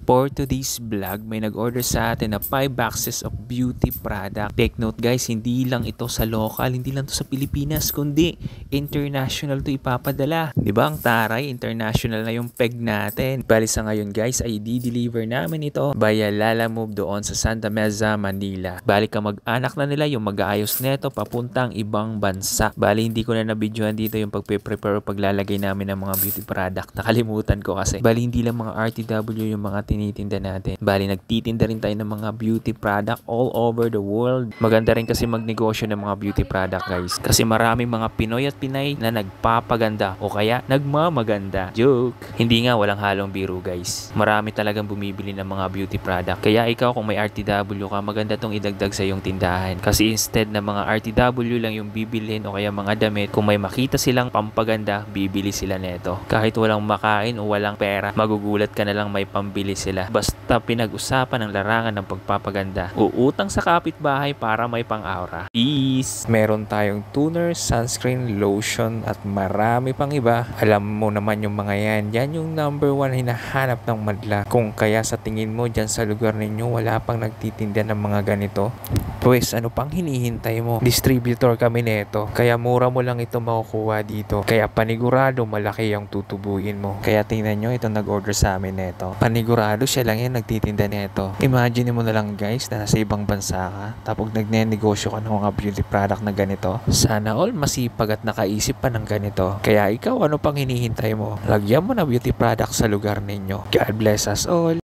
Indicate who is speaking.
Speaker 1: For today's vlog, may nag-order sa atin na 5 boxes of beauty product. Take note guys, hindi lang ito sa local, hindi lang to sa Pilipinas, kundi international to ipapadala. Diba ang taray, international na yung peg natin. Bali sa ngayon guys, ay di-deliver namin ito via Lalamove doon sa Santa Mesa, Manila. Bali kamag-anak na nila yung mag-aayos neto papuntang ibang bansa. Bali hindi ko na nabidyohan dito yung pagpe-prepare o paglalagay namin ng mga beauty product. Nakalimutan ko kasi. Bali hindi lang mga RTW yung mga tinitinda natin. Bali, nagtitinda rin tayo ng mga beauty product all over the world. Maganda rin kasi magnegosyo ng mga beauty product, guys. Kasi maraming mga Pinoy at Pinay na nagpapaganda o kaya nagmamaganda. Joke! Hindi nga, walang halong biro, guys. Marami talagang bumibili ng mga beauty product. Kaya ikaw, kung may RTW ka, maganda tong idagdag sa iyong tindahan. Kasi instead na mga RTW lang yung bibilhin o kaya mga damit, kung may makita silang pampaganda, bibili sila neto. Kahit walang makain o walang pera, magugulat ka na lang may pambili sila. Basta pinag-usapan ng larangan ng pagpapaganda. Uutang sa kapitbahay para may pang-aura. Peace! Meron tayong toner, sunscreen, lotion at marami pang iba. Alam mo naman yung mga yan. Yan yung number 1 hinahanap ng madla. Kung kaya sa tingin mo dyan sa lugar ninyo wala pang nagtitinda ng mga ganito, pues ano pang hinihintay mo? Distributor kami neto. Kaya mura mo lang ito makukuha dito. Kaya panigurado malaki yung tutubuin mo. Kaya tingnan nyo, ito nag-order sa amin neto. Panigurado siya lang yan nagtitinda nito. Imagine mo na lang guys na nasa ibang bansa ka tapos nagnenegosyo ka ng mga beauty product na ganito. Sana all masipag at nakaisip pa ng ganito. Kaya ikaw ano pang hinihintay mo? Lagyan mo na beauty product sa lugar ninyo. God bless us all.